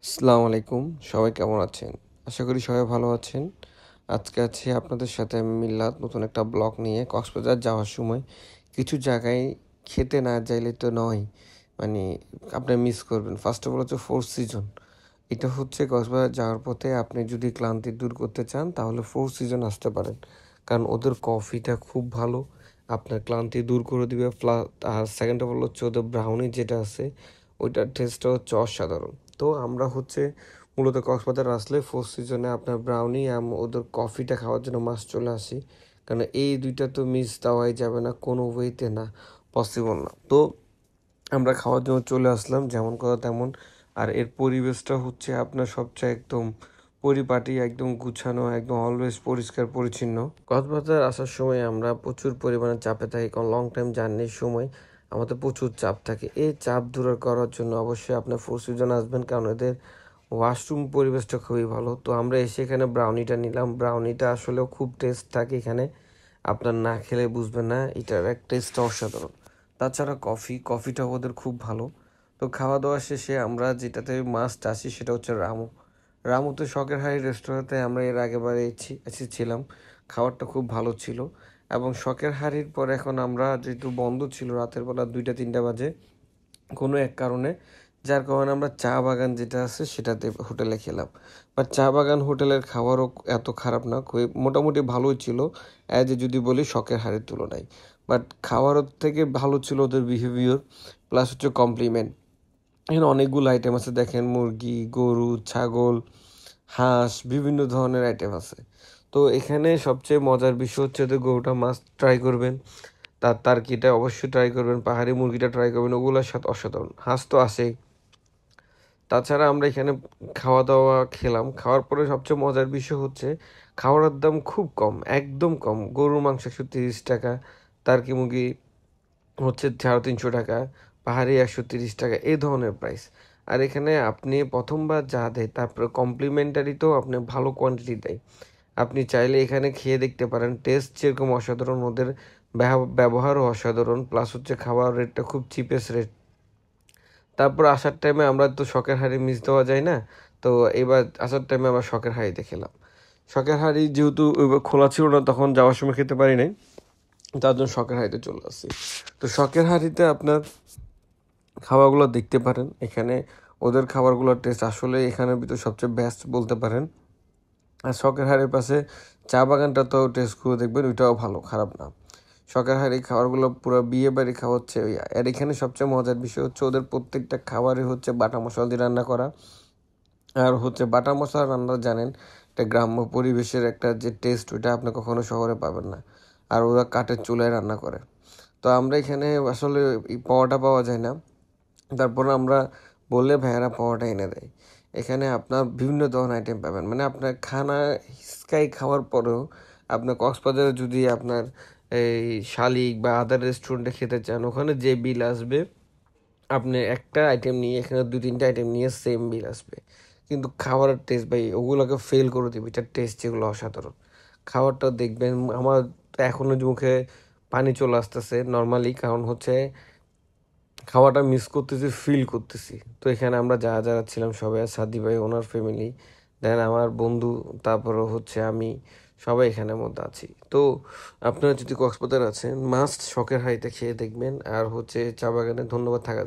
আসসালামু আলাইকুম, সবাই কেমন আছেন? আশা করি সবাই ভালো আছেন। আজকে আছি আপনাদের সাথে আমি মিল্লাত নতুন একটা ব্লগ নিয়ে। কক্সবাজার যাওয়ার সময় কিছু জায়গায় খেতে না যাইলে তো নয়। মানে আপনি মিস করবেন। ফার্স্ট অফ অল হচ্ছে ফোর সিজন। এটা হচ্ছে কক্সবাজার যাওয়ার পথে আপনি যদি ক্লান্তি দূর করতে চান তাহলে ফোর সিজন আসতে পারেন। কারণ ওদের কফিটা খুব ভালো। আপনার ক্লান্তি দূর করে দিবে। আর সেকেন্ড অফ অল হচ্ছে ওদের ব্রাউনি যেটা আছে ওইটার টেস্টটা হচ্ছে অসাধারণ। তো আমরা হচ্ছে মূলত কক্সবাজার আসলে ফোর সিজনে আপনার ব্রাউনি ওদের কফিটা খাওয়ার জন্য মাস্ট চলে আসি। কারণ এই দুইটা তো মিস দেওয়াই যাবে না, কোনো ওয়েতে না, পসিবল না। তো আমরা খাওয়ার জন্য চলে আসলাম, যেমন কথা তেমন। আর এর পরিবেশটা হচ্ছে আপনার সবচেয়ে একদম পরিপাটি, একদম গুছানো, একদম অলওয়েজ পরিষ্কার পরিচ্ছন্ন। কক্সবাজার আসার সময় আমরা প্রচুর পরিমাণে চাপে থাকি, কারণ লং টাইম জার্নির সময় আমাদের প্রচুর চাপ থাকে। এই চাপ দূর করার জন্য অবশ্যই আপনার ফোর সিজন আসবেন, কারণ এদের ওয়াশরুম পরিবেশটা খুবই ভালো। তো আমরা এসে এখানে ব্রাউনিটা নিলাম। ব্রাউনিটা আসলেও খুব টেস্ট থাকে এখানে, আপনার না খেলে বুঝবেন না, এটার এক টেস্ট অসাধারণ। তাছাড়া কফিটাও ওদের খুব ভালো। তো খাওয়া দাওয়া শেষে আমরা যেটাতে মাস্ট আসি সেটা হচ্ছে রামু। রামুতে শখের হাড়ি রেস্টুরেন্টে আমরা এর আগেবারে এসেছিলাম। খাবারটা খুব ভালো ছিল। এবং শখের হাড়ির পর এখন আমরা যেহেতু বন্ধ ছিল রাতের বেলা 2টা 3টা বাজে কোনো এক কারণে, যার কারণে আমরা চা বাগান যেটা আছে সেটাতে হোটেলে খেলাম। বাট চা বাগান হোটেলের খাবারও এত খারাপ না, খুবই মোটামুটি ভালোই ছিল, অ্যাজ এ যদি বলি শখের হাড়ের তুলনায়। বাট খাওয়ার থেকে ভালো ছিল ওদের বিহেভিয়ার, প্লাস হচ্ছে কমপ্লিমেন্ট। এখানে অনেকগুলো আইটেম আছে, দেখেন মুরগি, গরু, ছাগল, হাঁস, বিভিন্ন ধরনের আইটেম আছে। তো এখানে সবচেয়ে মজার বিষয় হচ্ছে যে গরুটা মাছ ট্রাই করবেন, তার কিটা অবশ্যই ট্রাই করবেন, পাহাড়ি মুরগিটা ট্রাই করবেন, ওগুলোর সাথে অসাধারণ। হাঁস তো আসেই। তাছাড়া আমরা এখানে খাওয়া দাওয়া খেলাম। খাওয়ার পরে সবচেয়ে মজার বিষয় হচ্ছে খাবারের দাম খুব কম, একদম কম। গরুর মাংস 130 টাকা, টার্কি মুরগি হচ্ছে 350 টাকা, পাহাড়ি 130 টাকা, এই ধরনের প্রাইস। আর এখানে আপনি প্রথমবার যা দেয় তারপরে কমপ্লিমেন্টারিতেও আপনি ভালো কোয়ান্টিটি দেয়। আপনি চাইলে এখানে খেয়ে দেখতে পারেন, টেস্ট যেরকম অসাধারণ, ওদের ব্যবহারও অসাধারণ, প্লাস হচ্ছে খাবার রেটটা খুব চিপেস্ট রেট। তারপর আসার টাইমে আমরা তো শখের হাঁড়ি মিস দেওয়া যায় না। তো এবার আসার টাইমে আমরা শখের হাঁড়িতে খেলাম। শখের হাঁড়ি যেহেতু ওইবার খোলা ছিল না, তখন যাওয়ার সময় খেতে পারি নাই, তার জন্য শখের হাঁড়িতে চলে আসছি। তো শখের হাঁড়িতে আপনার খাবারগুলো দেখতে পারেন। এখানে ওদের খাবারগুলোর টেস্ট আসলে এখানের ভিতর সবচেয়ে বেস্ট বলতে পারেন। আর শখের হাড়ের পাশে চা বাগানটা তো টেস্ট করে দেখবেন, ওইটাও ভালো, খারাপ না। শখের হাড়ি খাবারগুলো পুরো বিয়ে বাড়ি খাওয়া হচ্ছে ওই। আর এখানে সবচেয়ে মজার বিষয় হচ্ছে ওদের প্রত্যেকটা খাবারই হচ্ছে বাটা মশলা দিয়ে রান্না করা। আর হচ্ছে বাটা মশলা রান্না জানেন, একটা গ্রাম্য পরিবেশের একটা যে টেস্ট, ওইটা আপনি কখনো শহরে পাবেন না। আর ওরা কাঠের চুলায় রান্না করে। তো আমরা এখানে আসলে এই পাওয়াটা পাওয়া যায় না। তারপর আমরা বললে ভাইয়ারা পাওয়াটা এনে দেয়। এখানে আপনার বিভিন্ন ধরনের আইটেম পাবেন, মানে আপনার খানা হিসকাই খাওয়ার পরেও আপনার কক্সবাজারে যদি আপনার এই শালিক বা আদার রেস্টুরেন্টে খেতে চান, ওখানে যে বিল আসবে, আপনি একটা আইটেম নিয়ে এখানে 2-3টা আইটেম নিয়ে সেম বিল আসবে। কিন্তু খাবারের টেস্ট ভাই ওগুলোকে ফেল করে দেবে, এটার টেস্ট যেগুলো অসাধারণ। খাবারটা দেখবেন, আমার তো এখনো মুখে পানি চলে আসতেছে নর্মালি, কারণ হচ্ছে খাওয়াটা মিস করতেছি, ফিল করতেছি। তো এখানে আমরা যারা যারা ছিলাম সবাই, সাদি ভাই ওনার ফ্যামিলি, দেন আমার বন্ধু, তারপরে হচ্ছে আমি, সবাই এখানের মধ্যে আছি। তো আপনারা যদি কক্সবাজার আছেন মাস্ট শখের হাঁড়িতে খেয়ে দেখবেন। আর হচ্ছে চা বাগানে ধন্যবাদ থাকা